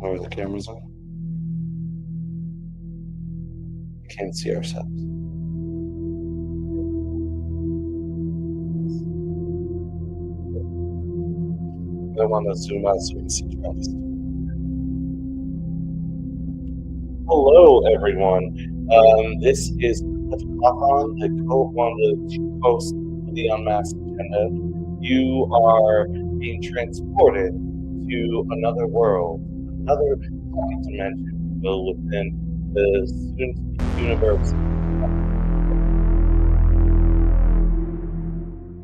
Are the cameras on? We can't see ourselves. I want to zoom out so we can see Travis. Hello, everyone. This is Cliff Cawthon, one of the two hosts of the Unmasked Agenda. You are being transported to another world, another dimension, within the soon-to-be universe.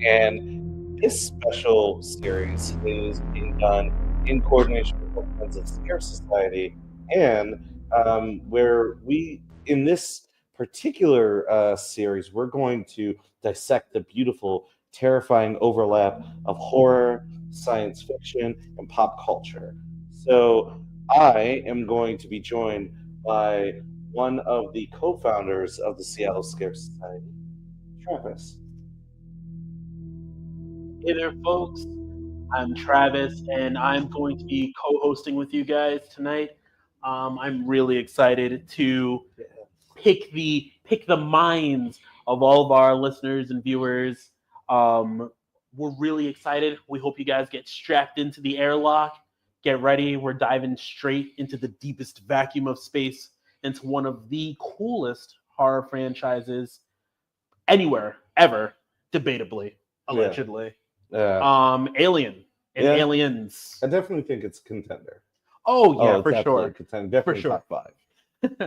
And this special series is being done in coordination with the Friends of Scare Society, and where in this particular series, we're going to dissect the beautiful, terrifying overlap of horror, science fiction, and pop culture. So I am going to be joined by one of the co-founders of the Seattle Scare Society, Travis. Hey there, folks. I'm Travis, and I'm going to be co-hosting with you guys tonight. I'm really excited to pick the minds of all of our listeners and viewers. We're really excited. We hope you guys get strapped into the airlock. Get ready. We're diving straight into the deepest vacuum of space, into one of the coolest horror franchises anywhere, ever, debatably, allegedly. Alien and Aliens. I definitely think it's a contender. Oh yeah, for sure. Definitely for sure. Top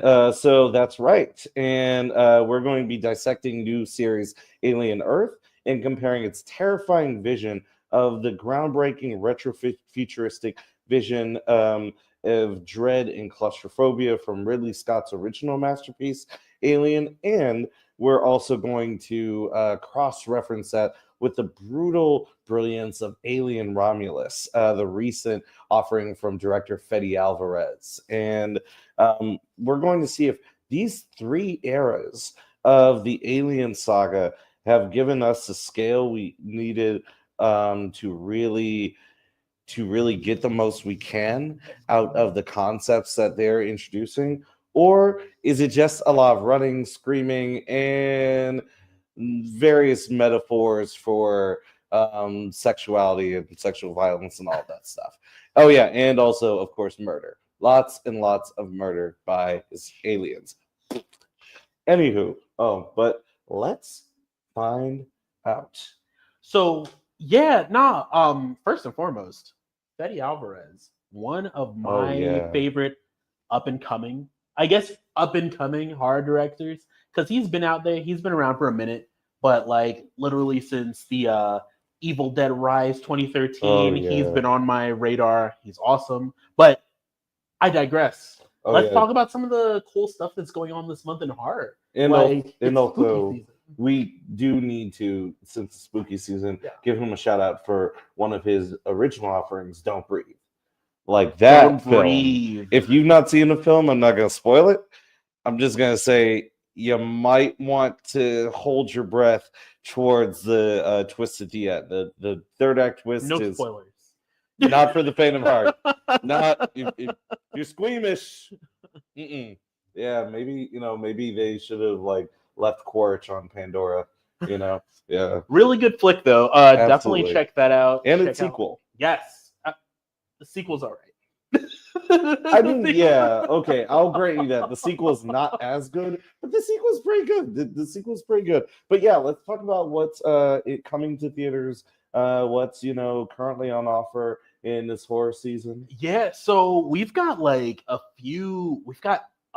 5. So that's right. And we're going to be dissecting new series Alien Earth and comparing its terrifying vision of the groundbreaking retro-futuristic vision of dread and claustrophobia from Ridley Scott's original masterpiece, Alien. And we're also going to cross-reference that with the brutal brilliance of Alien Romulus, the recent offering from director Fede Alvarez. And we're going to see if these 3 eras of the Alien saga have given us the scale we needed to really get the most we can out of the concepts that they're introducing. Or is it just a lot of running, screaming, and various metaphors for sexuality and sexual violence and all that stuff? Oh yeah, and also, of course, murder. Lots and lots of murder by aliens. Anywho, but let's find out. So first and foremost, Fede Alvarez, one of my favorite up and coming horror directors, because he's been out there, he's been around for a minute, but like literally since the Evil Dead Rise 2013, he's been on my radar. He's awesome. But I digress. Let's talk about some of the cool stuff that's going on this month in horror. And also, we do need to, since it's spooky season, give him a shout out for one of his original offerings, Don't Breathe. Like that Don't film. Breathe. If you've not seen the film, I'm not going to spoil it. I'm just going to say you might want to hold your breath towards the twist at the end. The third act twist no is spoilers. Not for the faint of heart. Not if you're squeamish. Yeah, maybe they should have left Quaritch on Pandora. Yeah. Really good flick though. Definitely check that out. And its sequel. Yes, the sequel's all right. I mean, yeah, okay, I'll grant you that the sequel is not as good, but the sequel's pretty good. The sequel's pretty good. But yeah, let's talk about what's coming to theaters. What's currently on offer in this horror season. Yeah, so we've got a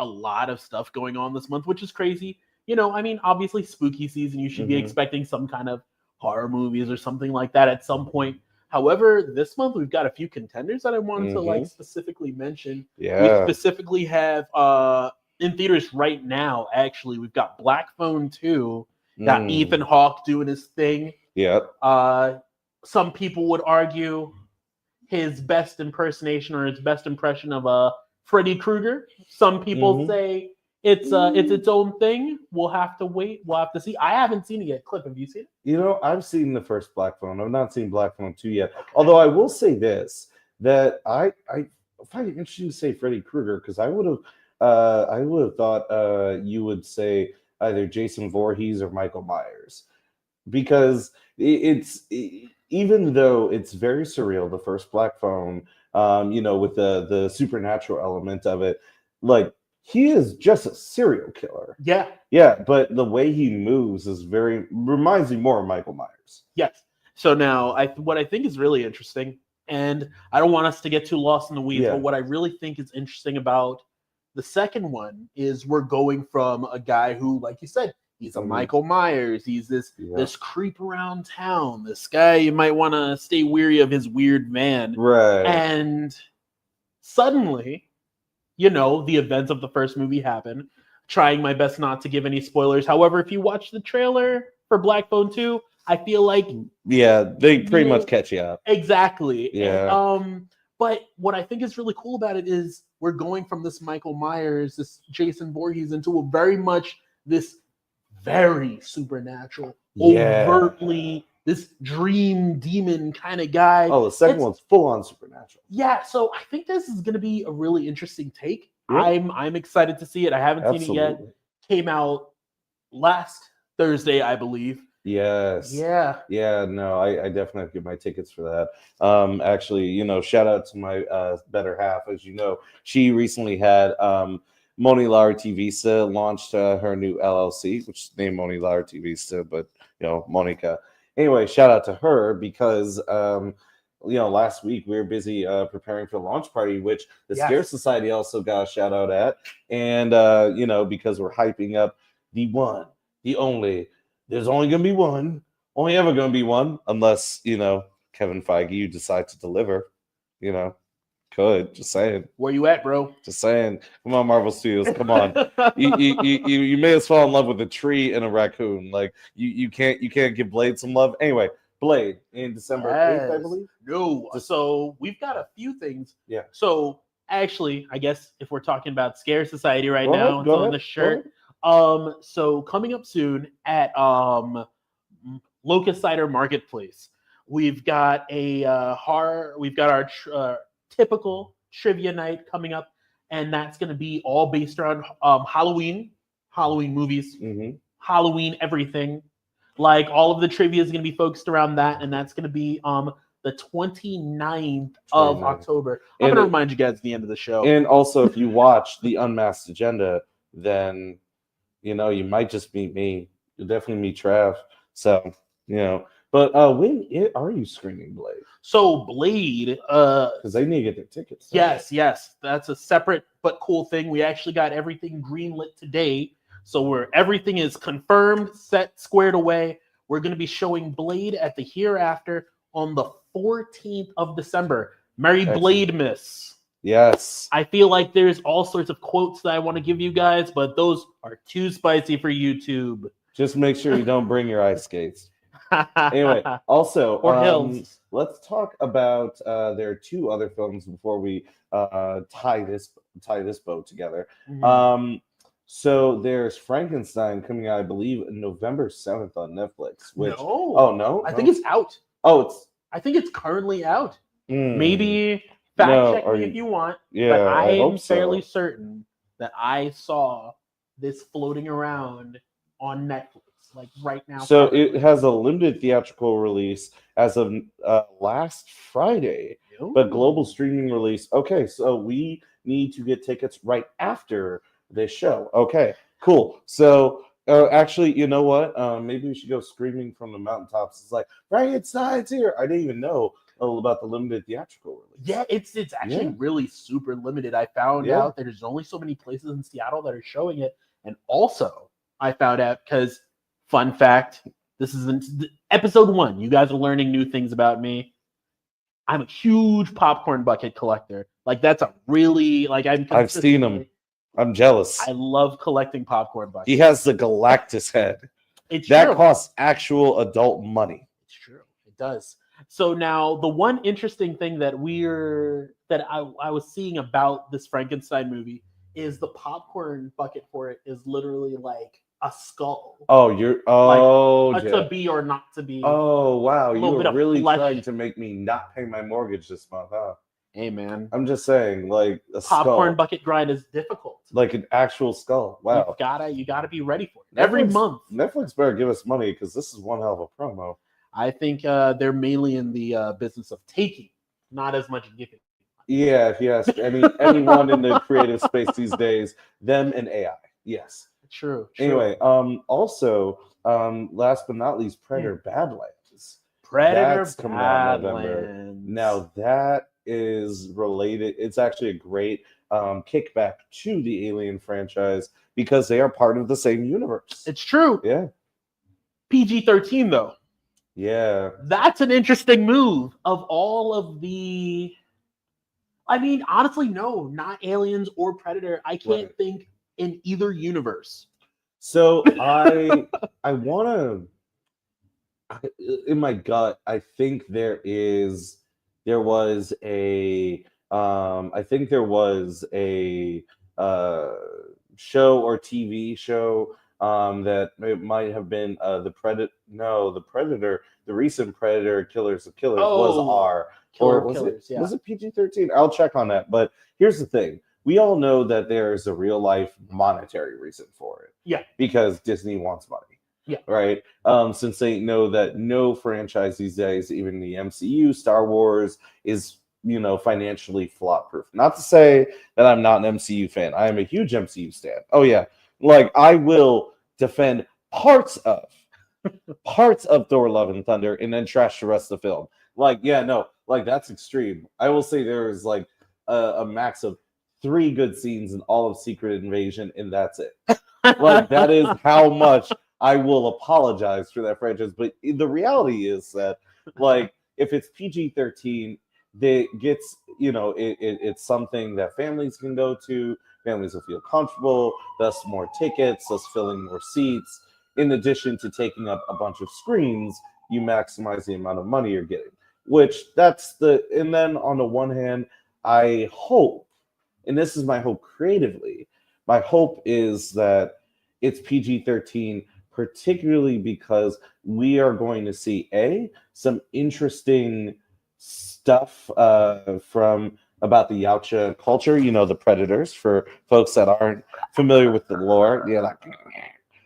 lot of stuff going on this month, which is crazy. Obviously spooky season, you should be expecting some kind of horror movies or something like that at some point. However, this month we've got a few contenders that I wanted to specifically mention. Yeah. We specifically have in theaters right now, actually, we've got Black Phone 2, got Ethan Hawke doing his thing. Yeah. Some people would argue his best impersonation or his best impression of Freddy Krueger. Some people say it's its own thing. We'll have to wait. We'll have to see. I haven't seen it yet. Cliff, have you seen it? I've seen the first Black Phone. I've not seen Black Phone 2 yet. Okay. Although I will say this, that I funny interesting to say Freddy Krueger because I would have thought you would say either Jason Voorhees or Michael Myers because even though it's very surreal, the first Black Phone, with the supernatural element of it, like he is just a serial killer. Yeah, but the way he moves reminds me more of Michael Myers. Yes. So now, what I think is really interesting, and I don't want us to get too lost in the weeds, but what I really think is interesting about the second one is we're going from a guy who, like you said, he's a Michael Myers. He's this creep around town. This guy, you might want to stay weary of his weird van. Right. And suddenly, the events of the first movie happen. Trying my best not to give any spoilers. However, if you watch the trailer for Black Phone 2, I feel like they pretty much catch you up. Exactly. Yeah. And, but what I think is really cool about it is we're going from this Michael Myers, this Jason Voorhees, into this very supernatural, overtly this dream demon kind of guy. Oh, the second one's full on supernatural. Yeah, so I think this is going to be a really interesting take. Yep. I'm excited to see it. I haven't seen it yet. Came out last Thursday, I believe. Yes. Yeah. Yeah. No, I definitely have to get my tickets for that. Actually, shout out to my better half. As you know, she recently had Moni Larty Visa launched her new LLC, which is named Moni Larty Visa, but Monica. Anyway, shout out to her because last week we were busy preparing for the launch party, which the Scare Society also got a shout out at, and because we're hyping up the one, the only. There's only going to be one, only ever going to be one, unless, Kevin Feige, you decide to deliver, could, just saying. Where you at, bro? Just saying. Come on, Marvel Studios, come on. you made us fall in love with a tree and a raccoon. Like, you can't give Blade some love. Anyway, Blade in December 8th, I believe? No. So we've got a few things. Yeah. So actually, I guess if we're talking about Scare Society right now, it's on the shirt. So coming up soon at Locust Cider Marketplace, we've got our typical trivia night coming up, and that's going to be all based around Halloween movies, Halloween everything. Like all of the trivia is going to be focused around that, and that's going to be the 29th of October. I'm going to remind you guys at the end of the show. And also, if you watch the Unmasked Agenda, then you might just meet me. You'll definitely meet Trav. So, But when are you screening Blade? So Blade, because they need to get their tickets. Yes, that's a separate but cool thing. We actually got everything greenlit today, so everything is confirmed, set, squared away. We're going to be showing Blade at the Hereafter on the 14th of December. Merry Blademas. Yes. I feel like there's all sorts of quotes that I want to give you guys, but those are too spicy for YouTube. Just make sure you don't bring your ice skates. Anyway, also, let's talk about there are two other films before we tie this bow together. Mm-hmm. So there's Frankenstein coming out, I believe, November 7th on Netflix. Which, no. Oh, no? I think it's out. I think it's currently out. Maybe fact check me if you want. Yeah, but I am so. fairly certain that I saw this floating around on Netflix, like right now. So it has a limited theatrical release as of last Friday, but global streaming release. Okay, so we need to get tickets right after this show. Okay, cool. So actually, you know what? Maybe we should go screaming from the mountaintops. It's like, Frankenstein's here. I didn't even know about the limited theatrical release. Yeah, it's actually really super limited. I found out that there's only so many places in Seattle that are showing it. And also, I found out because, fun fact, this is episode 1. You guys are learning new things about me. I'm a huge popcorn bucket collector. Like, that's a really, I've seen them. I'm jealous. I love collecting popcorn buckets. He has the Galactus head. That costs actual adult money. It's true. It does. So now the one interesting thing that I was seeing about this Frankenstein movie is the popcorn bucket for it is literally like a skull. To be or not to be. Oh wow, you were really trying to make me not pay my mortgage this month, huh? Hey, man. I'm just saying, like a Popcorn skull, bucket grind is difficult. like an actual skull. Wow. You gotta be ready for it. Every month. Netflix better give us money because this is one hell of a promo. I think they're mainly in the business of taking, not as much giving. Yeah, if you ask anyone in the creative space these days, them and AI. Yes. True. Anyway, also, last but not least, Predator Badlands. Predator That's coming out in November. Badlands. Now that is related. It's actually a great kickback to the Alien franchise because they are part of the same universe. It's true. Yeah. PG-13 though. Yeah. That's an interesting move. Of all of the, I mean, honestly, no, not Aliens or Predator. I can't think in either universe. So I want to. In my gut, I think there was a show or TV show that it might have been the Predator, the recent Predator Killers of Killers was R. Killer Or was Killers, was it PG-13? I'll check on that. But here's the thing. We all know that there's a real life monetary reason for it. Yeah. Because Disney wants money. Yeah. Right. Since they know that no franchise these days, even the MCU, Star Wars, is financially flop proof. Not to say that I'm not an MCU fan. I am a huge MCU stan. Oh yeah. Like I will defend parts of Thor: Love and Thunder and then trash the rest of the film. Like, yeah, no, like that's extreme. I will say there is like a max of 3 good scenes in all of Secret Invasion, and that's it. Like that is how much I will apologize for that franchise. But the reality is that, like, if it's PG-13, it's something that families can go to. Families will feel comfortable. Thus, more tickets. Thus, filling more seats. In addition to taking up a bunch of screens, you maximize the amount of money you're getting. And then on the one hand, I hope, and this is my hope creatively, my hope is that it's PG-13, particularly because we are going to see some interesting stuff about the Yautja culture, the Predators, for folks that aren't familiar with the lore. Yeah, like,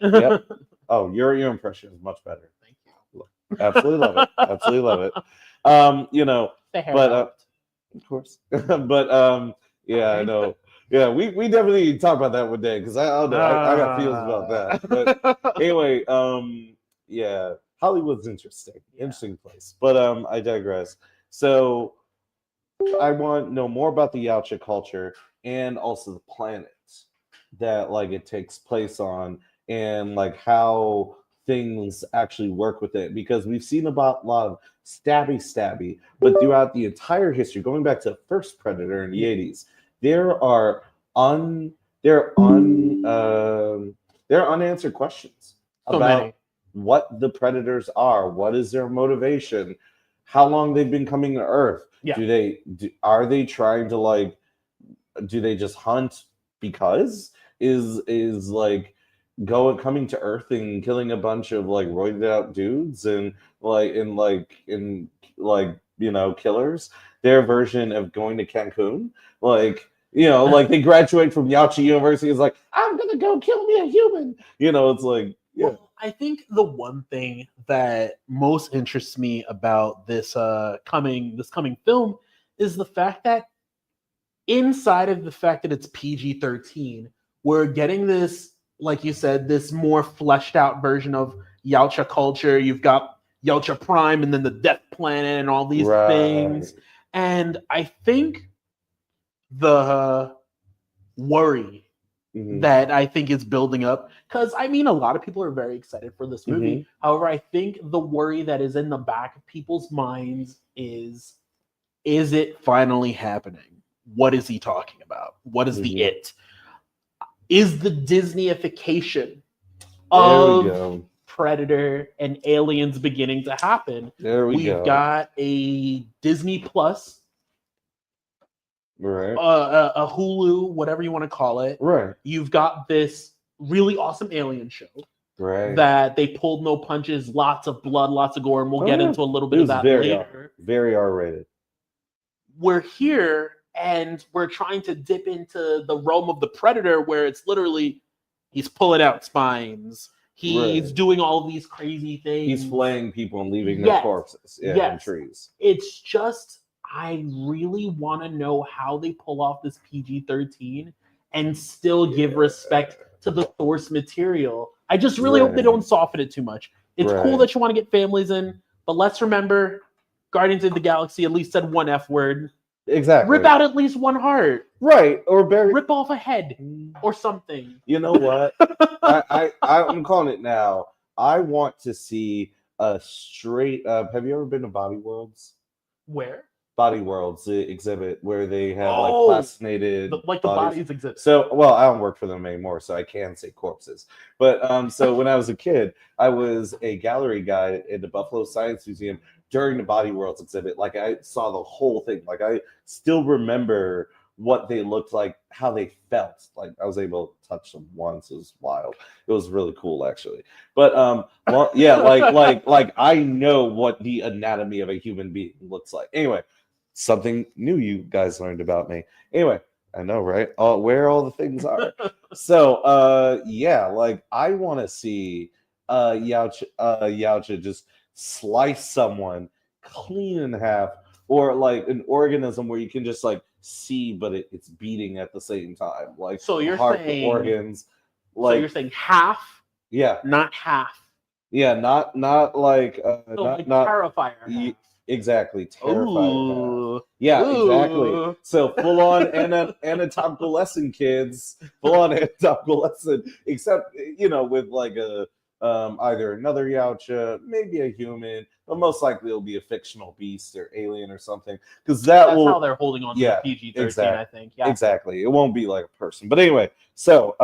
yep. Oh, your impression is much better. Thank you. Absolutely love it. Absolutely love it. But of course. But yeah, I know. Yeah, we definitely need to talk about that one day because I got feelings about that. But anyway, yeah, Hollywood's interesting. Yeah. Interesting place. But I digress. So I want to know more about the Yautja culture and also the planet that like it takes place on, and like how things actually work with it, because we've seen about a lot of stabby, but throughout the entire history, going back to the first Predator in the 80s, there are unanswered questions about what the Predators are, what is their motivation, how long they've been coming to Earth. Yeah. Are they trying to like, do they just hunt because is like coming to Earth and killing a bunch of like roided out dudes and killers, their version of going to Cancun, like they graduate from Yautja University, is like, I'm gonna go kill me a human, it's like, yeah. Well, I think the one thing that most interests me about this coming film is the fact that inside of the fact that it's PG-13, we're getting this, like you said, this more fleshed out version of Yautja culture. You've got Yautja Prime and then the Death Planet and all these things. And I think the worry that I think is building up, because I mean, a lot of people are very excited for this movie. However, I think the worry that is in the back of people's minds is it finally happening? What is he talking about? What is the it? Is the Disneyification of Predator and Aliens beginning to happen? We've got a Disney Plus, right? A Hulu, whatever you want to call it. Right. You've got this really awesome Alien show. Right. That they pulled no punches, lots of blood, lots of gore, and we'll get into a little bit of that later. Very R-rated. we're here and we're trying to dip into the realm of the Predator, where it's literally he's pulling out spines. He's doing all of these crazy things. He's flaying people and leaving their corpses in trees. It's just, I really want to know how they pull off this PG-13 and still give respect to the source material. I just really hope they don't soften it too much. It's cool that you want to get families in, but let's remember, Guardians of the Galaxy at least said one F word. Exactly. Rip out at least one heart. Right. Or rip off a head or something. You know what? I'm calling it now. I want to see a straight up. Have you ever been to Body Worlds? Where? Body Worlds, the exhibit where they have like plastinated the bodies exhibit. So, well, I don't work for them anymore, so I can say corpses. But so when I was a kid, I was a gallery guide at the Buffalo Science Museum during the Body Worlds exhibit. Like, I saw the whole thing. Like, I still remember what they looked like, how they felt. Like, I was able to touch them once. It was wild. It was really cool, actually. But well, yeah, like I know what the anatomy of a human being looks like. Anyway, something new you guys learned about me. Anyway, I know, right? Where all the things are. So yeah, like I want to see Yautja just slice someone clean in half, or like an organism where you can just like see, but it's beating at the same time. Like, so you're heart, saying organs. Like, so you're saying half? Yeah, not half. Yeah, not like like Terrifier. Exactly, Terrifier. Yeah, exactly. So full on anatomical lesson, kids. Full on anatomical lesson, except with like a either another Yautja, maybe a human, but most likely it'll be a fictional beast or alien or something. Because that's how they're holding on to the PG-13, exactly, I think. Yeah, exactly. It won't be like a person. But anyway, so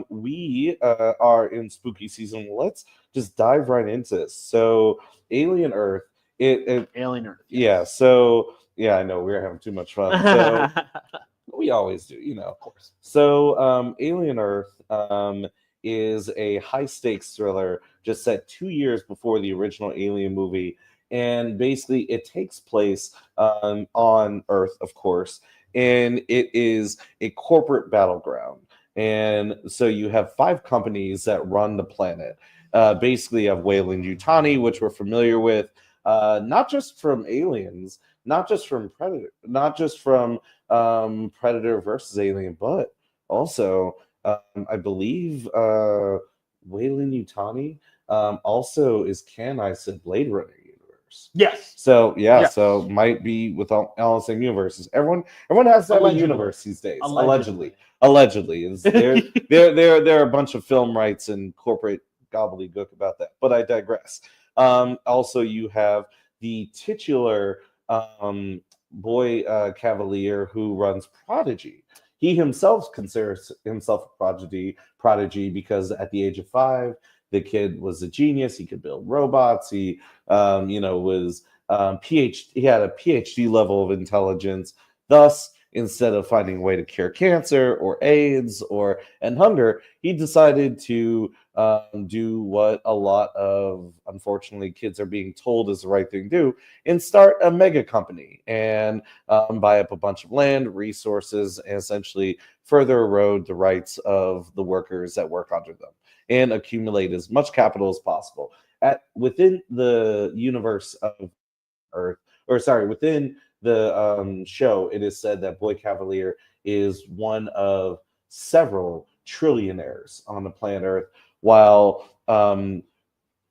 we are in spooky season. Let's just dive right into this. So Alien Earth. Alien Earth. Yes. Yeah. So yeah, I know we're having too much fun. So we always do, of course. So Alien Earth is a high stakes thriller just set 2 years before the original Alien movie, and basically it takes place on Earth, of course, and it is a corporate battleground. And so you have 5 companies that run the planet. Basically, you have Weyland-Yutani, which we're familiar with. Not just from Aliens, not just from Predator, not just from Predator versus Alien, but also I believe Weyland-Yutani also is canonized in Blade Runner universe. Yes. So so might be with all the same universes. Everyone has to have a universe these days. Allegedly, is there are a bunch of film rights and corporate gobbledygook about that, but I digress. Also, you have the titular boy Cavalier who runs Prodigy. He himself considers himself a prodigy because at the age of 5, the kid was a genius. He could build robots. He, was he had a PhD level of intelligence. Thus, instead of finding a way to cure cancer or AIDS and hunger, he decided to do what a lot of, unfortunately, kids are being told is the right thing to do, and start a mega company and buy up a bunch of land, resources, and essentially further erode the rights of the workers that work under them and accumulate as much capital as possible. Within the universe of Earth, within the show, it is said that Boy Cavalier is one of several trillionaires on the planet Earth, while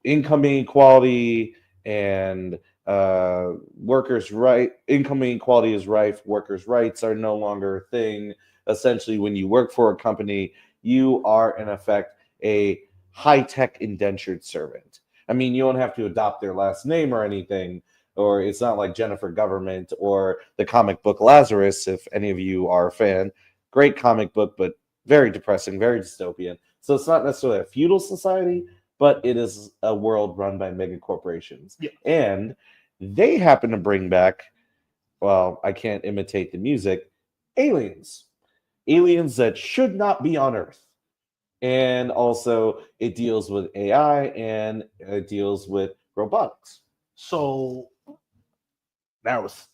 income inequality and income inequality is rife. Workers' rights are no longer a thing. Essentially, when you work for a company, you are in effect a high-tech indentured servant. I mean, you don't have to adopt their last name or anything, or it's not like Jennifer Government or the comic book Lazarus, if any of you are a fan. Great comic book, but very depressing, very dystopian. So it's not necessarily a feudal society, but it is a world run by mega corporations. Yeah. And they happen to bring back, well, I can't imitate the music, aliens. Aliens that should not be on Earth. And also it deals with AI and it deals with robotics. So that was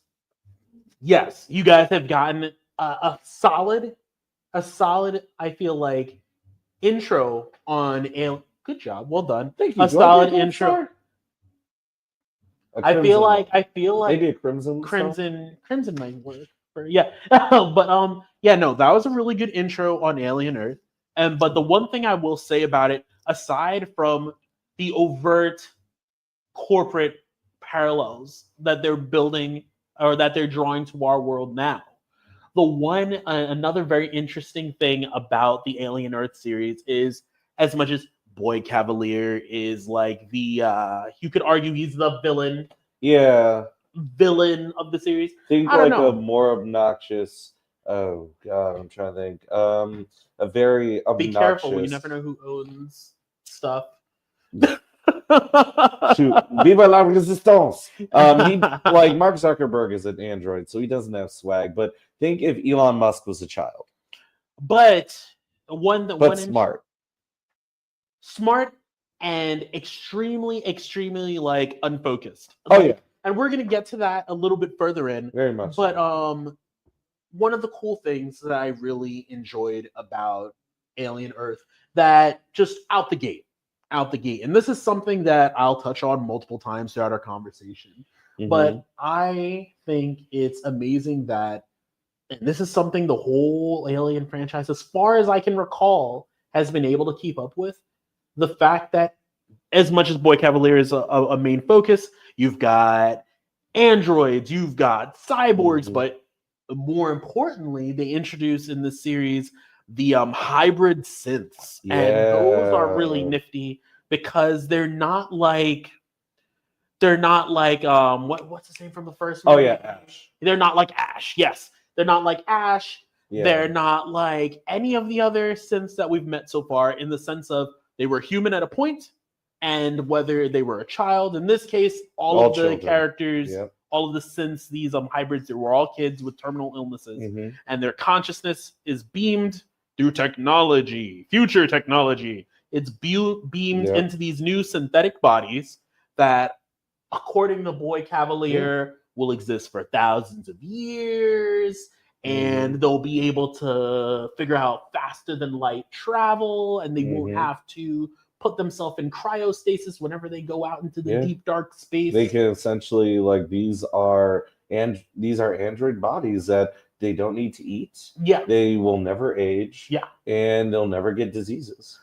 Yes, you guys have gotten a solid, I feel like, intro on Alien. Good job, well done. Thank you. A Do I get solid a gold intro. star? A I feel crimson like maybe a crimson star? crimson might work. Yeah, but yeah, no, that was a really good intro on Alien Earth. And but the one thing I will say about it, aside from the overt corporate parallels that they're building or that they're drawing to our world now, the one another very interesting thing about the Alien Earth series is, as much as Boy Cavalier is like the you could argue he's the Yeah. villain of the series. Think I don't like a know. more obnoxious. Oh God, I'm trying to think. A very Be careful. You obnoxious. never know who owns stuff. Shoot, Viva la resistance. He like Mark Zuckerberg is an android, so he doesn't have swag. But think if Elon Musk was a child, but smart. smart and extremely like unfocused. Oh yeah, And we're gonna get to that a little bit further in. very much. But one of the cool things that I really enjoyed about Alien Earth, that just out the gate, and this is something that I'll touch on multiple times throughout our conversation. Mhm. But I think it's amazing that, and this is something the whole Alien franchise, as far as I can recall, has been able to keep up with, the fact that as much as Boy Cavalier is a main focus, you've got androids, you've got cyborgs, Mhm. but more importantly, they introduce in this series the hybrid synths, and those are really Yeah. nifty because they're not like what's his name from the first Oh movie? yeah, Ash. They're not like Ash. Yes, they're not like Ash. Yeah. They're not like any of the other synths that we've met so far, in the sense of they were human at a point, and whether they were a child. In this case, all of the children. characters, Yep. all of the synths, these hybrids, they were all kids with terminal illnesses, Mhm. and their consciousness is beamed through technology, future technology. It's beamed Yep. into these new synthetic bodies that, according to Boy Cavalier, will exist for thousands of years, and they'll be able to figure out faster than light travel, and they won't have to put themselves in cryostasis whenever they go out into the deep dark space. They can essentially, like, these are android bodies that they don't need to eat. Yeah. They will never age. Yeah. And they'll never get diseases.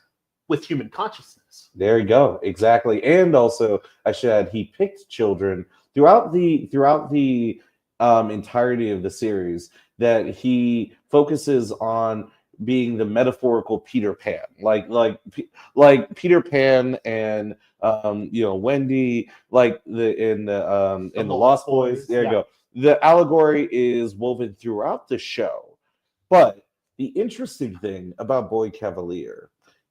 With human consciousness. There you go. Exactly. And also, I should add, he picked children throughout the entirety of the series that he focuses on being the metaphorical Peter Pan, like Peter Pan and Wendy, like in the Lost Boys. There you go. The allegory is woven throughout the show. But the interesting thing about Boy Cavalier,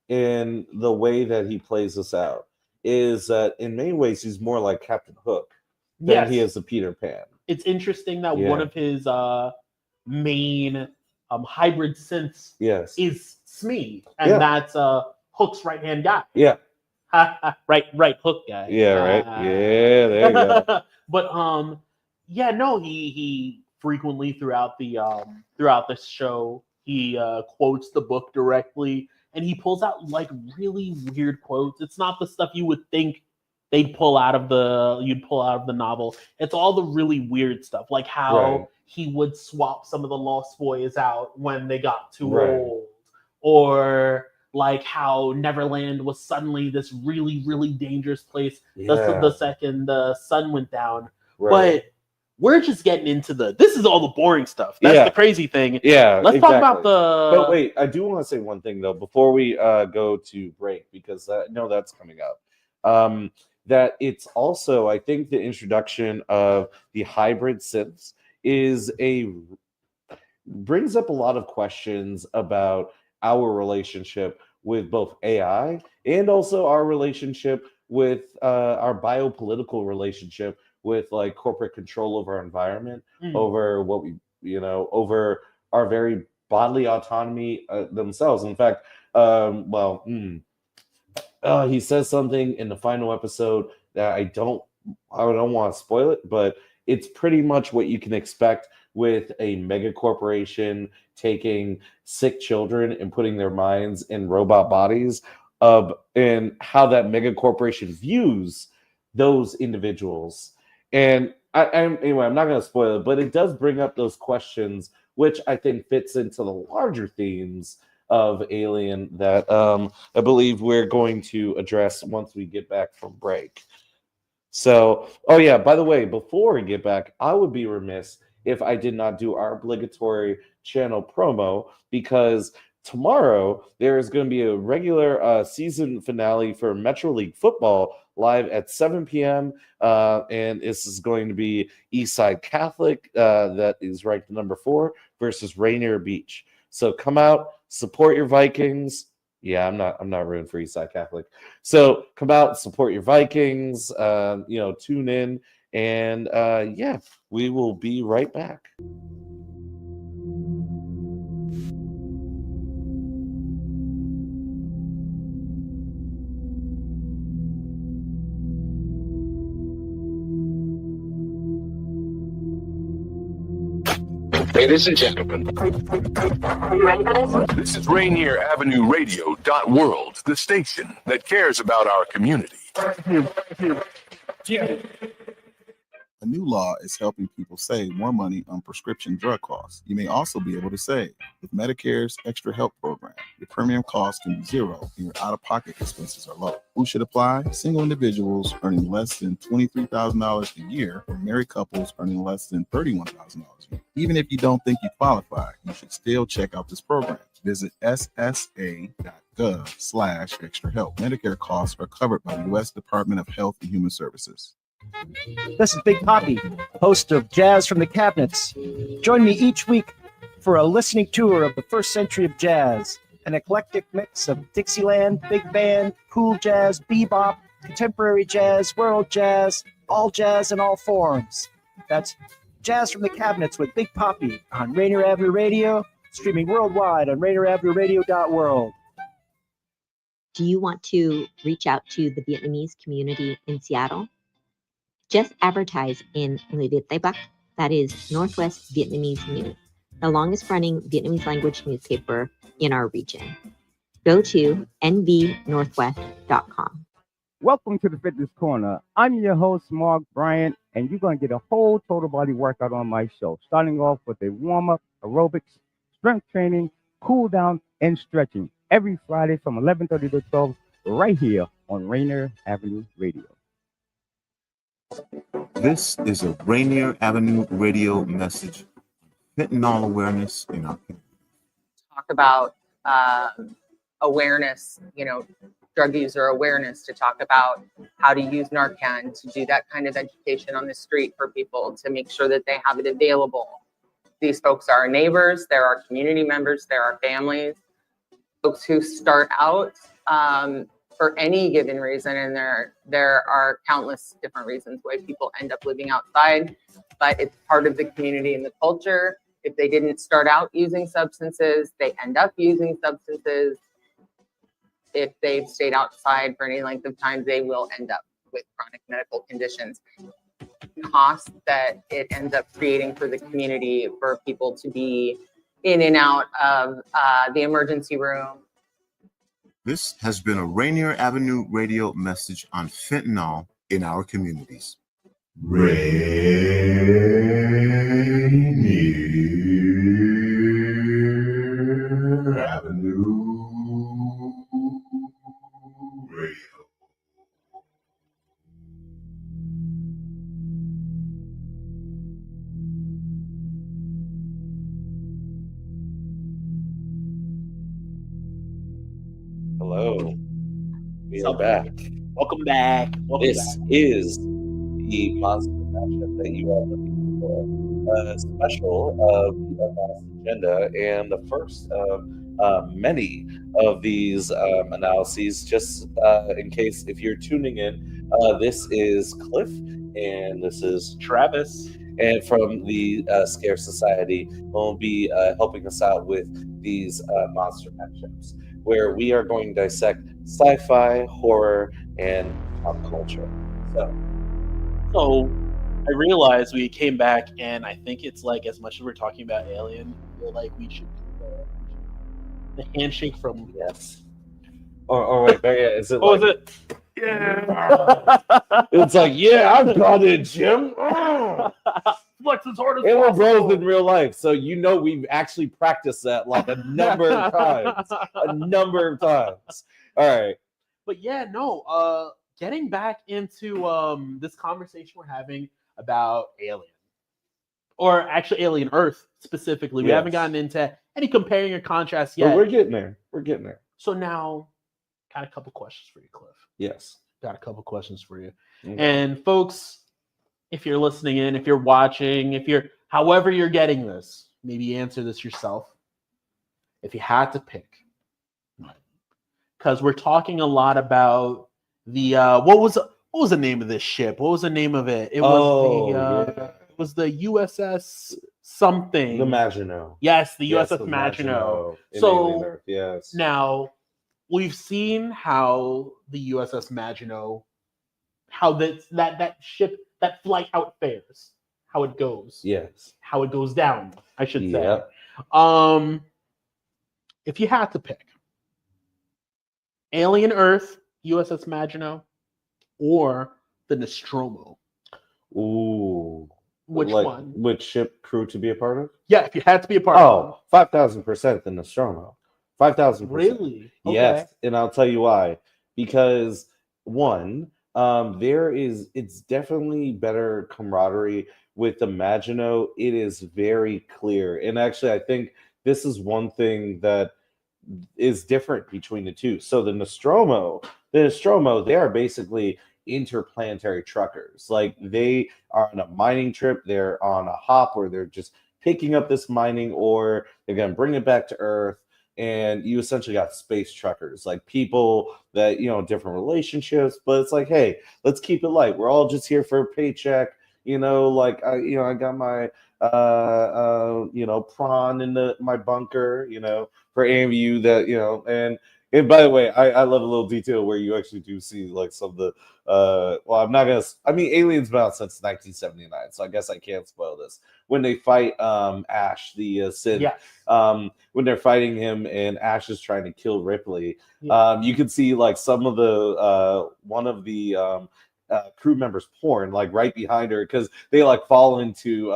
in the way that he plays this out, is that in many ways he's more like Captain Hook than he is the Peter Pan. It's interesting that one of his main hybrid synths is Smee, and that's Hook's right hand guy. Yeah. right Hook guy. Yeah, right. Yeah, there you go. But he frequently throughout the show, he quotes the book directly, and he pulls out like really weird quotes. It's not the stuff you would think you'd pull out of the novel. It's all the really weird stuff, like how he would swap some of the Lost Boys out when they got too old, or like how Neverland was suddenly this really, really dangerous place the second the sun went down. But we're just getting into this is all the boring stuff. That's the crazy thing. Yeah. Let's talk about But wait, I do want to say one thing though before we go to break, because I know that's coming up. That it's also, I think, the introduction of the hybrid synths brings up a lot of questions about our relationship with both AI and also our relationship with our biopolitical relationship with like corporate control over our environment, over what over our very bodily autonomy themselves. In fact, he says something in the final episode that I don't want to spoil it, but it's pretty much what you can expect with a mega corporation taking sick children and putting their minds in robot bodies, and how that mega corporation views those individuals. And anyway, I'm not going to spoil it, but it does bring up those questions, which I think fits into the larger themes of Alien that I believe we're going to address once we get back from break. So, oh yeah, by the way, before we get back, I would be remiss if I did not do our obligatory channel promo, because tomorrow there is going to be a regular season finale for Metro League football live at 7 p.m. And this is going to be Eastside Catholic, that is ranked number 4, versus Rainier Beach. So come out, support your Vikings. Yeah, I'm not rooting for Eastside Catholic. So come out, support your Vikings. Tune in, and yeah, we will be right back. Ladies and gentlemen, this is Rainier Avenue Radio .world, the station that cares about our community. A new law is helping people save more money on prescription drug costs. You may also be able to save with Medicare's Extra Help program. Your premium cost can be zero and your out-of-pocket expenses are low. Who should apply? Single individuals earning less than $23,000 a year, or married couples earning less than $31,000 a year. Even if you don't think you qualify, you should still check out this program. Visit ssa.gov/extra help. Medicare costs are covered by the U.S. Department of Health and Human Services. This is Big Poppy, host of Jazz from the Cabinets. Join me each week for a listening tour of the first century of jazz, an eclectic mix of Dixieland, big band, cool jazz, bebop, contemporary jazz, world jazz, all jazz in all forms. That's Jazz from the Cabinets with Big Poppy on Rainier Avenue Radio, streaming worldwide on RainierAvenueRadio.world. Do you want to reach out to the Vietnamese community in Seattle? Just advertise in Người Việt Tây Bắc, that is Northwest Vietnamese News, the longest running Vietnamese language newspaper in our region. Go to nvnorthwest.com. Welcome to the Fitness Corner. I'm your host, Mark Bryant, and you're going to get a whole total body workout on my show, starting off with a warm-up, aerobics, strength training, cool down, and stretching every Friday from 11:30 to 12 right here on Rainier Avenue Radio. This is a Rainier Avenue Radio message. Fentanyl awareness in our community. Talk about awareness, drug user awareness, to talk about how to use Narcan, to do that kind of education on the street for people to make sure that they have it available. These folks are our neighbors, they're our community members, they're our families, folks who start out for any given reason, and there are countless different reasons why people end up living outside, but it's part of the community and the culture. If they didn't start out using substances, they end up using substances. If they've stayed outside for any length of time, they will end up with chronic medical conditions. Cost that it ends up creating for the community, for people to be in and out of the emergency room. This has been a Rainier Avenue Radio message on fentanyl in our communities. Rainier Avenue Radio. Hello, we are back. Welcome back. This is the monster matchup that you are looking for. A special of the Unmasked Agenda, and the first of many of these analyses. Just in case if you're tuning in, this is Cliff, and this is Travis. And from the Scare Society will be helping us out with these monster matchups, where we are going to dissect sci-fi, horror, and pop culture. So I realized we came back, and I think it's like, as much as we're talking about Alien, I feel like we should do the handshake from Yes. Or wait, yeah, is it what like, was it? Yeah. it's like, yeah, I've got it, Jim. Flex as hard as And we're possible. both in real life, so you know we've actually practiced that like a number of times. All right. But yeah, no. Getting back into this conversation we're having about Alien, or actually Alien Earth specifically. We Yes. haven't gotten into any comparing or contrast yet. But we're getting there. We're getting there. So now, got a couple questions for you, Cliff. Yes. Got a couple questions for you. Okay. And folks, if you're listening in, if you're watching, if you're however you're getting this, maybe answer this yourself. If you had to pick, because we're talking a lot about the what was the name of this ship? What was the name of it? It was it was the USS something. The Maginot. Yes, the Yes, USS the Maginot. in So Alien Earth, yes. now we've seen how the USS Maginot, how that ship, that flight, how it fares, how it goes, Yes. how it goes down, I should say. Yep. If you had to pick Alien Earth, USS Maginot, or the Nostromo, Ooh. which Like, one? which ship crew to be a part of? Yeah, if you had to be a part of Oh, 5,000% the Nostromo. 5,000%. it. Really? Okay. Yes, and I'll tell you why. Because one, it's definitely better camaraderie with the Maginot. It is very clear, and actually, I think this is one thing that is different between the two. So the Nostromo, they are basically interplanetary truckers. Like they are on a mining trip, they're on a hop where they're just picking up this mining ore, they're gonna bring it back to Earth. And you essentially got space truckers, like people that, different relationships, but it's like, hey, let's keep it light. We're all just here for a paycheck, like I got my prawn in my bunker, for any of you that, and by the way, I love a little detail where you actually do see like some of the Alien's been out since 1979, so I guess I can't spoil this. When they fight Ash, the Sith, Yeah. When they're fighting him and Ash is trying to kill Ripley, Yeah. you can see like some of the one of the crew members porn like right behind her because they like fall into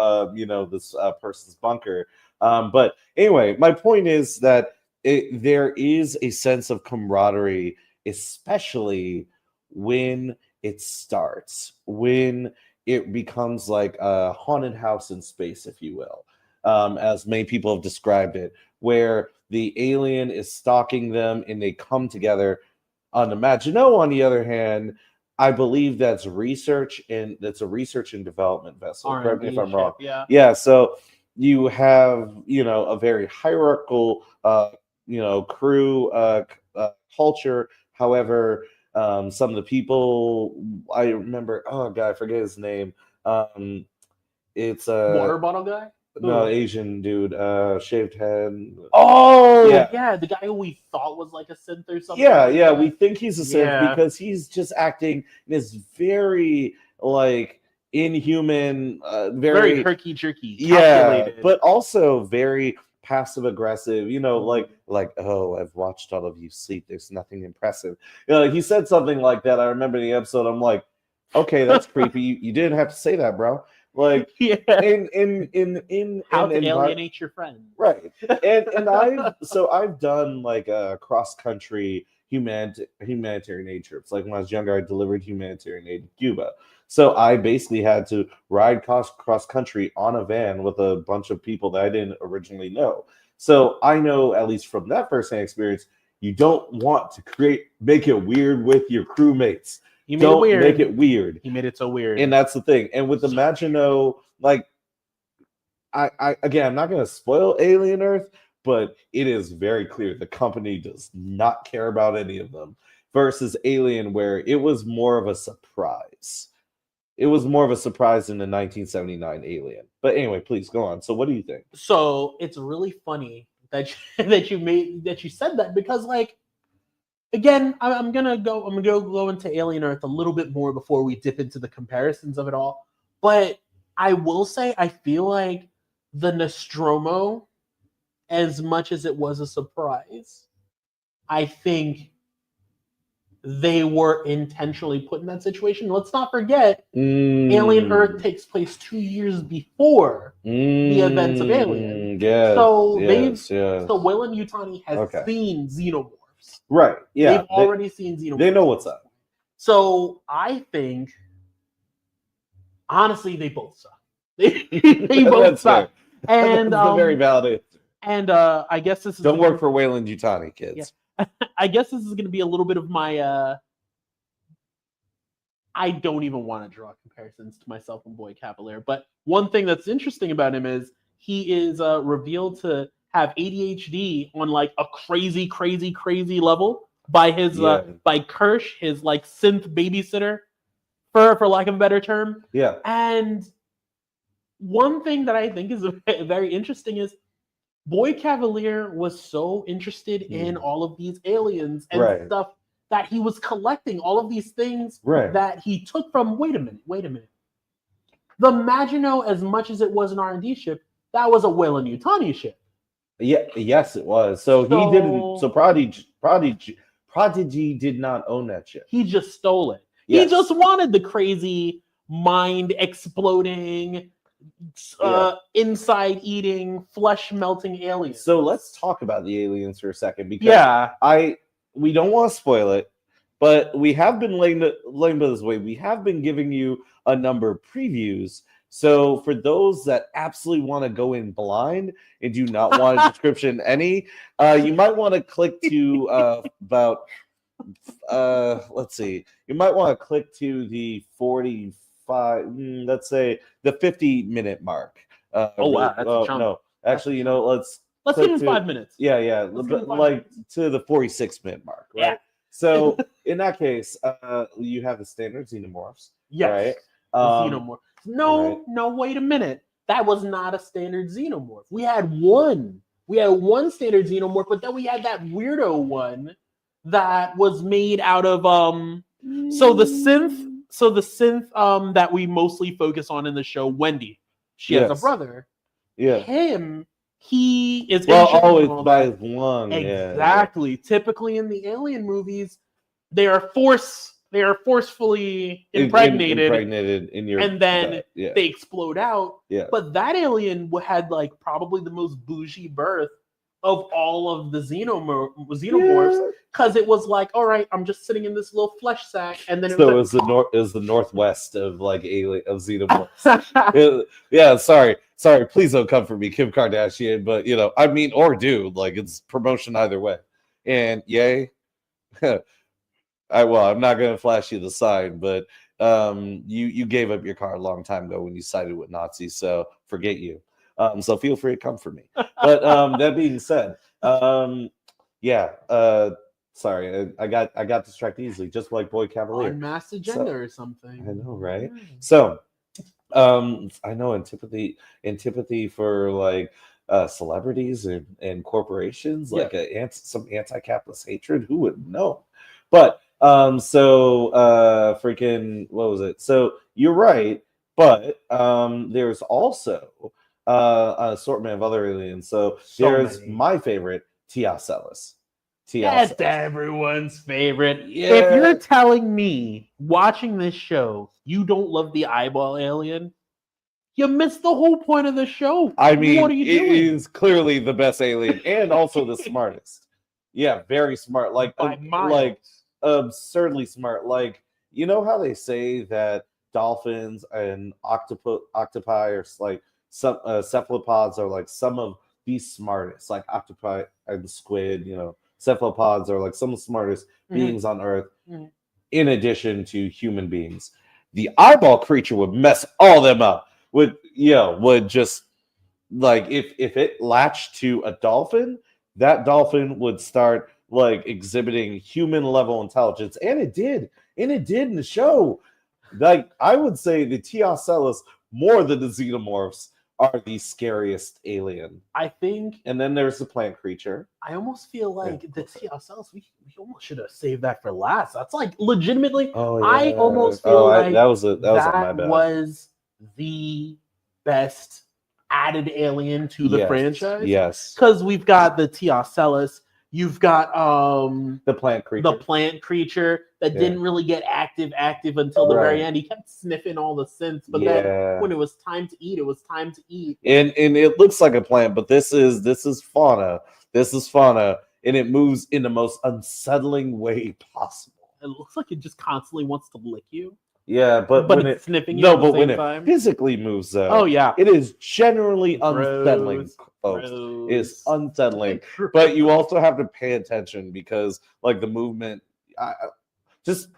this person's bunker. But anyway, my point is that there is a sense of camaraderie, especially when it starts, when it becomes like a haunted house in space, if you will, as many people have described it, where the alien is stalking them and they come together. On the Maginot, on the other hand, I believe that's a research and development vessel. Correct me if I'm wrong. Yeah. Yeah, so you have, a very hierarchical, crew culture. However, some of the people, I remember, oh God, I forget his name. It's Water bottle guy? no, Asian dude, shaved head. Oh, Yeah. yeah, the guy who we thought was like a synth or something. Yeah, like yeah, that. we think he's a synth Yeah. because he's just acting in this very like inhuman, very herky jerky. yeah, but also very passive aggressive. Like oh, I've watched all of you sleep. There's nothing impressive. He said something like that. I remember the episode. I'm like, okay, that's creepy. You didn't have to say that, bro. Like, yeah. in How to envi- alienate your friend. Right. And I've done like a cross country humanitarian aid trips. Like when I was younger, I delivered humanitarian aid to Cuba. So I basically had to ride cross country on a van with a bunch of people that I didn't originally know. So I know, at least from that firsthand experience, you don't want to make it weird with your crewmates. Don't make it weird. He made it so weird. And that's the thing. And with the Maginot, like, I'm not going to spoil Alien Earth, but it is very clear the company does not care about any of them. Versus Alien, where it was more of a surprise. It was more of a surprise in the 1979 Alien. But anyway, please go on. So what do you think? So it's really funny that you said that because, like, again, I'm gonna go into Alien Earth a little bit more before we dip into the comparisons of it all. But I will say, I feel like the Nostromo, as much as it was a surprise, I think they were intentionally put in that situation. Let's not forget, Alien Earth takes place 2 years before the events of Alien. Yes, So yes. so Weyland-Yutani has seen xenomorphs. Right. Yeah. They've already seen xenomorphs. They know what's up. So I think, honestly, they both suck. They both suck. And that's a very valid. And I guess this is don't work for Weyland-Yutani, kids. Yeah. I guess this is going to be a little bit of my. I don't even want to draw comparisons to myself and Boy Cavalier, but one thing that's interesting about him is he is revealed to have ADHD on like a crazy level by his by Kirsch, his like synth babysitter, for lack of a better term. Yeah. And one thing that I think is very interesting is Boy Cavalier was so interested in all of these aliens and stuff that he was collecting all of these things that he took from. Wait a minute. The Maginot, as much as it was an R&D ship, that was a Weyland-Yutani ship. Yeah, yes, it was. So he didn't. So Prodigy did not own that ship. He just stole it. Yes. He just wanted the crazy mind exploding, inside eating, flesh melting aliens. So let's talk about the aliens for a second, because we don't want to spoil it, but we have been laying it this way. We have been giving you a number of previews. So for those that absolutely want to go in blind and do not want a description you might want to click to let's see. You might want to click to the 45, let's say the 50-minute mark. Wow, that's a chunk. No, actually, let's hit in 5 minutes. Yeah, like to the 46-minute mark, right? Yeah. So in that case, you have the standard xenomorphs, right? Xenomorph. No, wait a minute. That was not a standard xenomorph. We had one standard xenomorph, but then we had that weirdo one that was made out of so the synth that we mostly focus on in the show, Wendy. She has a brother. Yeah. He is always by his lung. Exactly. Yeah. Typically in the alien movies, they are forcefully impregnated in your, and then they explode out. Yeah. But that alien had like probably the most bougie birth of all of the xenomorphs, because it was like, all right, I'm just sitting in this little flesh sack, and then it was the northwest of like xenomorphs. Sorry, please don't come for me, Kim Kardashian, but or do, like, it's promotion either way. And yay. I'm not going to flash you the sign, but you gave up your car a long time ago when you sided with Nazis, so forget you. So feel free to come for me. But that being said, sorry, I got distracted easily, just like Boy Cavalier. Unmasked Agenda or something. I know, right? So, I know antipathy for like celebrities and corporations, like some anti-capitalist hatred. Who would know? But freaking, what was it? So you're right, but there's also an assortment of other aliens. So there's my favorite, Teocellus. That's everyone's favorite. Yeah. If you're telling me watching this show you don't love the eyeball alien, you missed the whole point of the show. I mean, what are you doing? It is clearly the best alien and also the smartest. Yeah, very smart. Like absurdly smart. Like, you know how they say that dolphins and octopi are like some cephalopods are like some of the smartest, like octopi and squid, cephalopods are like some of the smartest beings on Earth, in addition to human beings. The eyeball creature would mess all them up. Would just, like, if it latched to a dolphin, that dolphin would start like exhibiting human level intelligence, and it did in the show. Like, I would say the Teocellus, more than the xenomorphs, are the scariest alien, I think. And then there's the plant creature. I almost feel like the Teocellus, we almost should have saved that for last. That's like legitimately. I almost feel like that was on my bad. Was the best added alien to the franchise. Yes. Because we've got the Teocellus, you've got the plant creature. The plant creature that didn't really get active until the very end. He kept sniffing all the synths, but then when it was time to eat, it was time to eat. And it looks like a plant, but this is fauna. This is fauna, and it moves in the most unsettling way possible. It looks like it just constantly wants to lick you. Yeah, but when it's sniffing you no, at the but when same time. it physically moves, though, oh yeah, it is generally unsettling, folks. It is unsettling, but you also have to pay attention because, like, the movement. Just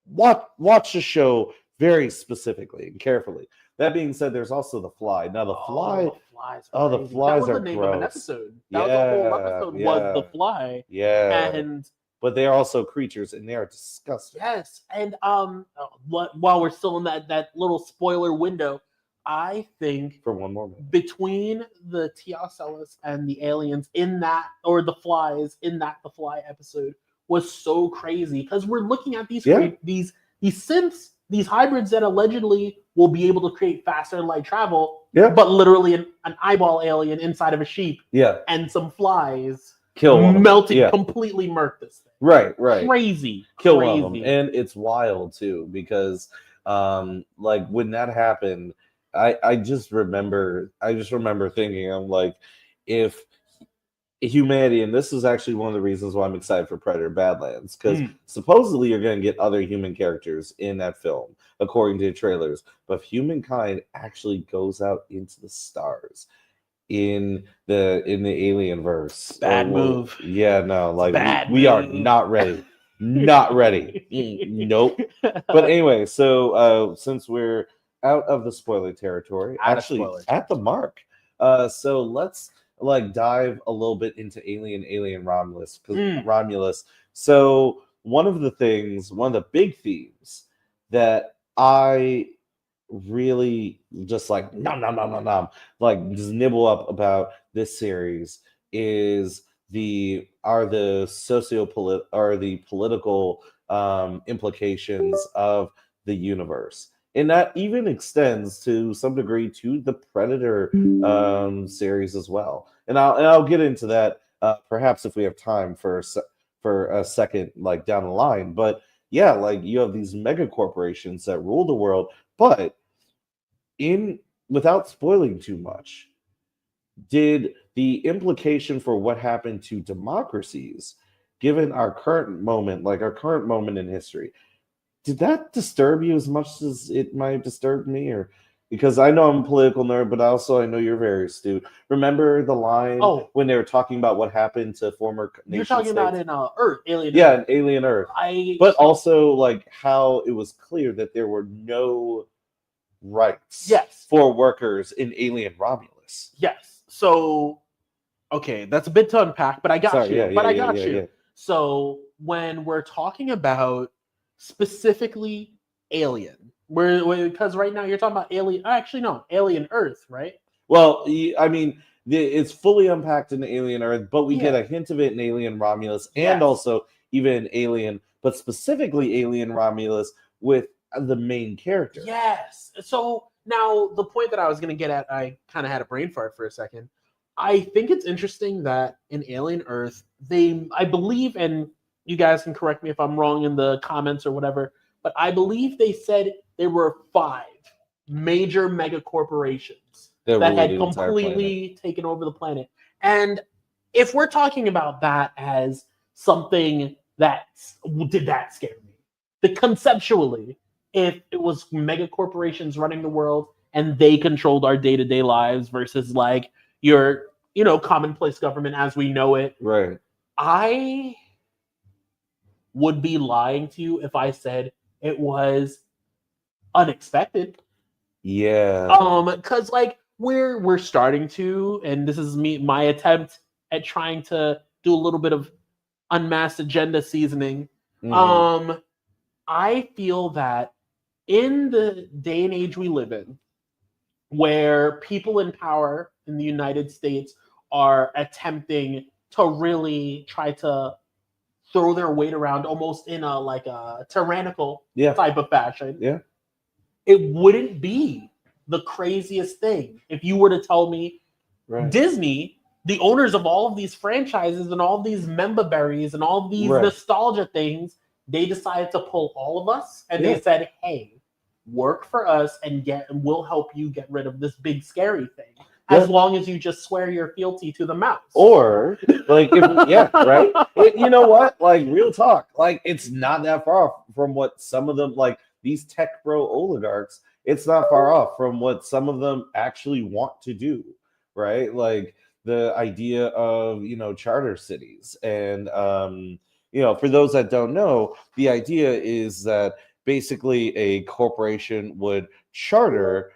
watch the show very specifically and carefully. That being said, there's also the fly. Now the fly. The flies are the name gross. of an episode. That was the whole episode. Was the fly? Yeah, and. But they are also creatures, and they are disgusting. Yes, and while we're still in that little spoiler window, I think for one more minute, between the Teocellus and the aliens in that, or the flies in that the fly episode was so crazy because we're looking at these synths, these hybrids that allegedly will be able to create faster light travel. Yeah, but literally an eyeball alien inside of a sheep. Yeah, and some flies. Melting, completely murk this thing. Right. Crazy. Kill one of them. And it's wild too, because like when that happened, I just remember thinking, I'm like, if humanity, and this is actually one of the reasons why I'm excited for Predator Badlands, because supposedly you're going to get other human characters in that film, according to the trailers. But if humankind actually goes out into the stars in the alien verse, bad move. Yeah, no, like we are not ready. Not ready. Nope. But anyway, so since we're out of the spoiler territory, at the mark, so let's dive a little bit into Alien Romulus, because Romulus. So one of the big themes that I really just like just nibble up about this series is the political implications of the universe, and that even extends to some degree to the Predator series as well. And I'll get into that perhaps if we have time for a second, like down the line. But yeah, like you have these mega corporations that rule the world, but without spoiling too much, did the implication for what happened to democracies, given our current moment in history, did that disturb you as much as it might have disturbed me? Or because I know I'm a political nerd, but also I know you're very astute. Remember the line when they were talking about what happened to former nation You're talking states? about in Earth, Alien Earth. Yeah, in Alien Earth. But also like how it was clear that there were no rights for workers in Alien Romulus. Yes. So, okay, that's a bit to unpack, but I got you. So when we're talking about specifically Alien, because right now you're talking about Alien Earth, right? Well, I mean, it's fully unpacked in Alien Earth, but we get a hint of it in Alien Romulus and also even Alien, but specifically Alien Romulus with the main character. Yes. So now the point that I was going to get at, I kind of had a brain fart for a second. I think it's interesting that in Alien Earth, I believe, and you guys can correct me if I'm wrong in the comments or whatever, but I believe they said there were 5 major mega corporations that had completely taken over the planet. And if we're talking about that as something that scare me, conceptually, if it was mega corporations running the world and they controlled our day-to-day lives versus like your, commonplace government as we know it. Right. I would be lying to you if I said it was unexpected. Yeah. Because like we're starting to, and this is my attempt at trying to do a little bit of Unmasked Agenda seasoning. Mm-hmm. I feel that in the day and age we live in, where people in power in the United States are attempting to really try to throw their weight around almost in a tyrannical type of fashion. Yeah. It wouldn't be the craziest thing. If you were to tell me Right. Disney, the owners of all of these franchises and all of these member berries and all of these Right. nostalgia things, they decided to pull all of us and Yeah. they said, hey, work for us and we'll help you get rid of this big scary thing. As long as you just swear your fealty to the mouse. Or like, right? You know what? Like, real talk. Like, it's not that far off from what some of them, like these tech bro oligarchs, it's not far off from what some of them actually want to do, right? Like the idea of, charter cities. And, for those that don't know, the idea is that basically a corporation would charter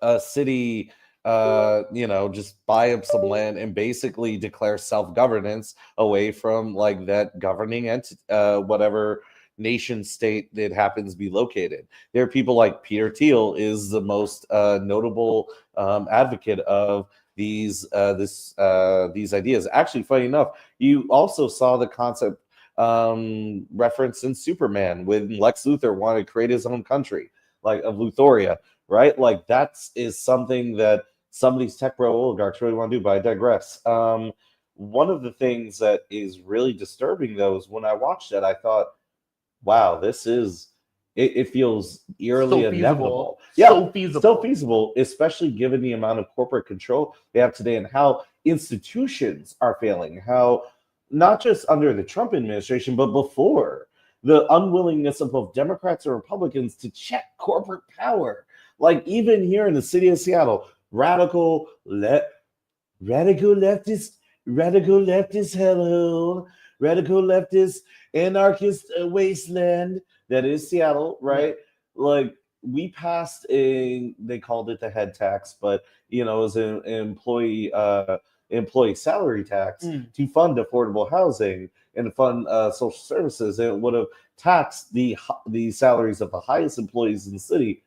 a city, just buy up some land and basically declare self-governance away from like that governing entity, whatever nation state that happens to be located. There are people like Peter Thiel is the most notable advocate of these ideas. Actually, funny enough, you also saw the concept referenced in Superman when Lex Luthor wanted to create his own country, like of Luthor, right? Like that is something that some of these tech bro oligarchs really want to do, but I digress. One of the things that is really disturbing, though, is when I watched that, I thought, wow, this is, it feels eerily inevitable. So feasible. So feasible, especially given the amount of corporate control they have today and how institutions are failing, how not just under the Trump administration, but before, the unwillingness of both Democrats and Republicans to check corporate power. Like even here in the city of Seattle, radical leftist hello, radical leftist anarchist wasteland that is Seattle, right? Like we passed they called it the head tax, but it was an employee salary tax to fund affordable housing and to fund social services. And it would have taxed the salaries of the highest employees in the city.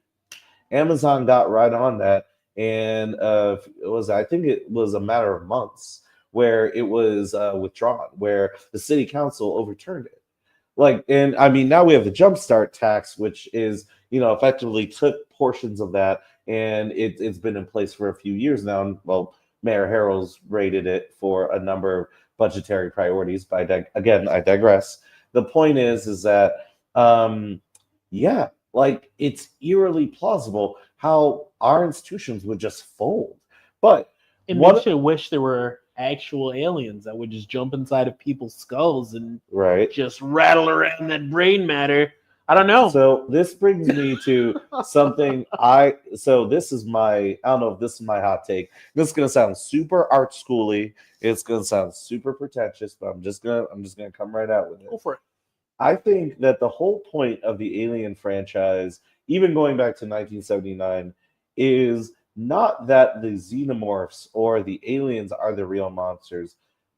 Amazon got right on that, and I think it was a matter of months where it was withdrawn, where the city council overturned it. Like, and I mean, now we have the jumpstart tax, which is, effectively took portions of that, and it's been in place for a few years now. And, well, Mayor Harrell's rated it for a number of budgetary priorities, but again, I digress. The point is that, like it's eerily plausible how our institutions would just fold. But it makes you wish there were actual aliens that would just jump inside of people's skulls and just rattle around that brain matter. I don't know. So this brings me to something this is my, I don't know if this is my hot take. This is gonna sound super art schooly. It's gonna sound super pretentious, but I'm just gonna come right out with it. Go for it. I think that the whole point of the Alien franchise, even going back to 1979, is not that the xenomorphs or the aliens are the real monsters,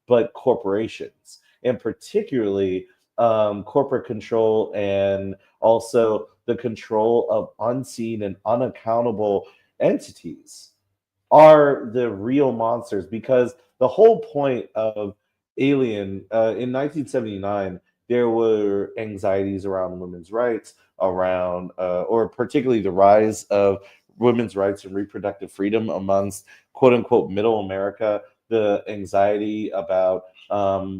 but corporations, and particularly corporate control, and also the control of unseen and unaccountable entities are the real monsters. Because the whole point of Alien in 1979, there were anxieties around women's rights, around or particularly the rise of women's rights and reproductive freedom amongst quote unquote middle America, the anxiety about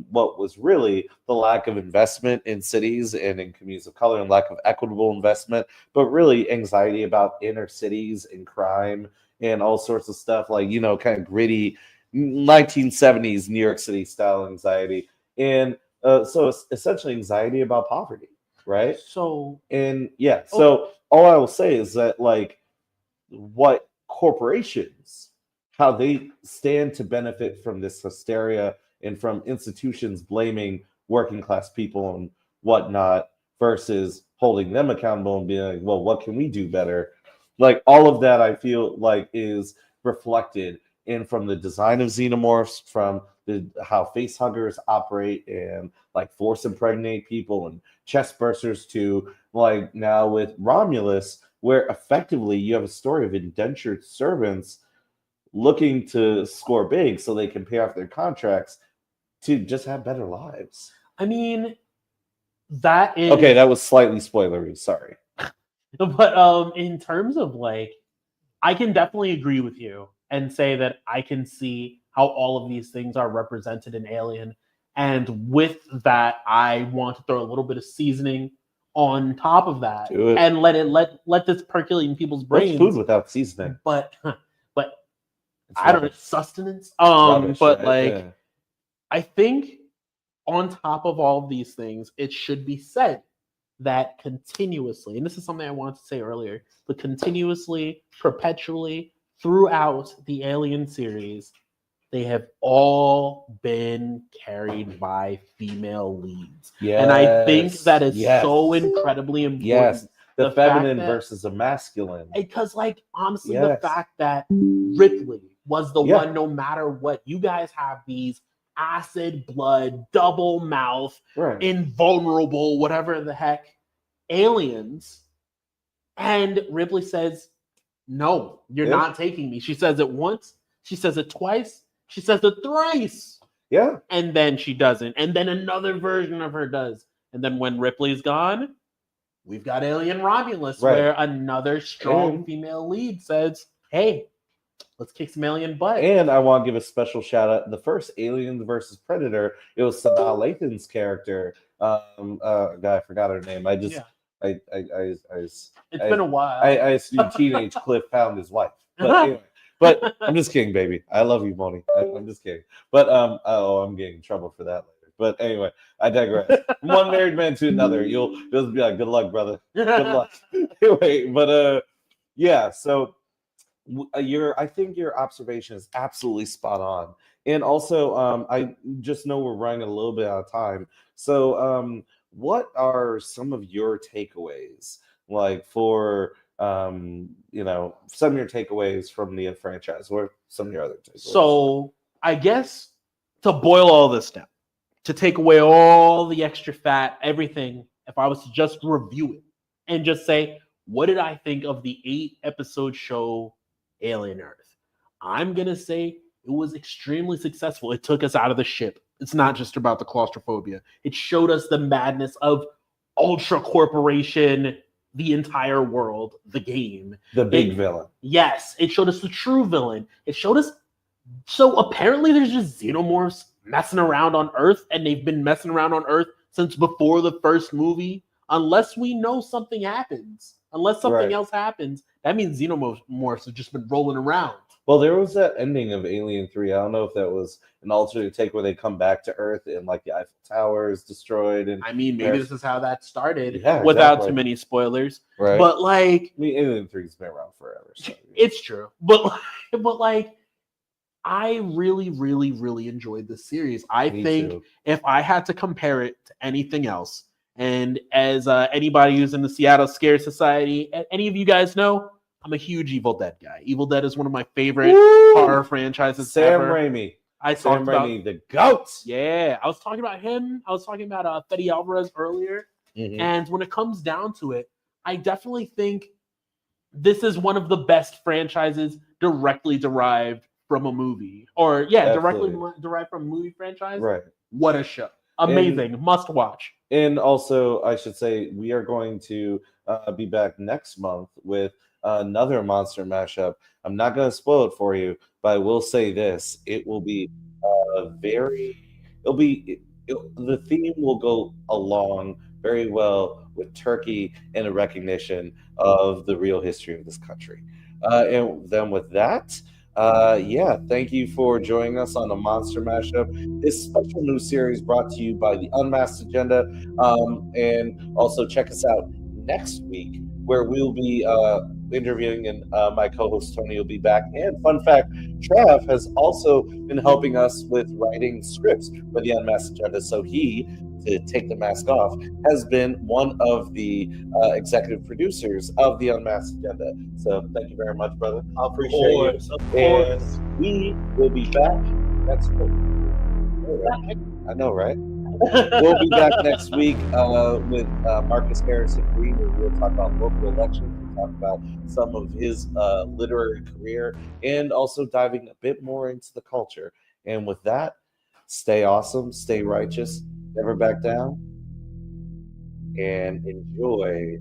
what was really the lack of investment in cities and in communities of color and lack of equitable investment, but really anxiety about inner cities and crime and all sorts of stuff, like, kind of gritty 1970s New York City style anxiety. And so it's essentially anxiety about poverty, right? So all I will say is that, like, what corporations, how they stand to benefit from this hysteria and from institutions blaming working class people and whatnot versus holding them accountable and being like, well, what can we do better? Like, all of that I feel like is reflected in from the design of xenomorphs, from how face huggers operate and like force impregnate people, and chest bursters, to like now with Romulus, where effectively you have a story of indentured servants looking to score big so they can pay off their contracts to just have better lives. I mean, that is okay. That was slightly spoilery. Sorry. But in terms of like, I can definitely agree with you and say that I can see how all of these things are represented in Alien. And with that, I want to throw a little bit of seasoning on top of that Do it. and let this percolate in people's What's brains. food without seasoning? But It's I don't know, rubbish. sustenance. Rubbish, But right? like, Yeah. I think on top of all of these things, it should be said that continuously, and this is something I wanted to say earlier, but continuously, perpetually, throughout the Alien series, they have all been carried by female leads. And I think that is so incredibly important. Yes, the The fact feminine that- versus the masculine. Because, like, honestly, Yes. the fact that Ripley was the Yeah. one, no matter what, you guys have these acid blood, double mouth, Right. invulnerable, whatever the heck, aliens. And Ripley says, no, you're Yeah. not taking me. She says it once, she says it twice, she says it thrice. Yeah. And then she doesn't. And then another version of her does. And then when Ripley's gone, we've got Alien Romulus, Right. where another strong And- female lead says, hey, let's kick some alien butt. And I want to give a special shout out. The first Aliens versus Predator, it was Sanaa Lathan's character. Guy, I forgot her name. I just, Yeah. it's It's been a while. I assume teenage Cliff found his wife. But anyway, but I'm just kidding, baby. I love you, Moni. I'm just kidding. But I'm getting in trouble for that later. But anyway, I digress. From one married man to another, you'll just be like, good luck, brother. Good luck. Anyway, but yeah. So I think your observation is absolutely spot on. And also, I just know we're running a little bit out of time. So, what are some of your takeaways, like for some of your takeaways from the franchise, or some of your other takeaways? So I guess to boil all this down, to take away all the extra fat, everything, if I was to just review it and just say, what did I think of the 8-episode show Alien Earth? I'm going to say it was extremely successful. It took us out of the ship. It's not just about the claustrophobia. It showed us the madness of Ultra Corporation, the entire world, the game. The big villain. Yes, it showed us the true villain. It showed us. So apparently there's just xenomorphs messing around on Earth, and they've been messing around on Earth since before the first movie. Unless we know something happens, unless something Right. else happens, that means xenomorphs have just been rolling around. Well, there was that ending of Alien 3. I don't know if that was an alternate take where they come back to Earth and like the Eiffel Tower is destroyed. And I mean, maybe this is how that started, Yeah, without exactly. too many spoilers. right. But like, I mean, Alien 3's been around forever. So. it's true. But like, I really, really, really enjoyed this series. I Me think too. if I had to compare it to anything else, and as anybody who's in the Seattle Scare Society, any of you guys know, I'm a huge Evil Dead guy. Evil Dead is one of my favorite horror franchises Sam ever. Raimi. I Sam talked about, Raimi, the GOAT. yeah, I was talking about him. I was talking about Fede Alvarez earlier. Mhm. And when it comes down to it, I definitely think this is one of the best franchises directly derived from a movie. Or, yeah, directly Absolutely. derived from a movie franchise. Right. What a show. Amazing. Must watch. And also, I should say, we are going to be back next month with another monster mashup. I'm not going to spoil it for you, but I will say this: it will be the theme will go along very well with Turkey and a recognition of the real history of this country. And then with that, thank you for joining us on the Monster Mashup. This special new series brought to you by the Unmasked Agenda. And also check us out next week, where we'll be interviewing, and my co-host Tony will be back. And fun fact, Trav has also been helping us with writing scripts for the Unmasked Agenda. So he, to take the mask off, has been one of the executive producers of the Unmasked Agenda. So thank you very much, brother. I appreciate you. Of course. And we will be back next week. I know, right? We'll be back next week with Marcus Harrison Green, where we'll talk about local elections. We'll talk about some of his literary career, and also diving a bit more into the culture. And with that, stay awesome, stay righteous, never back down, and enjoy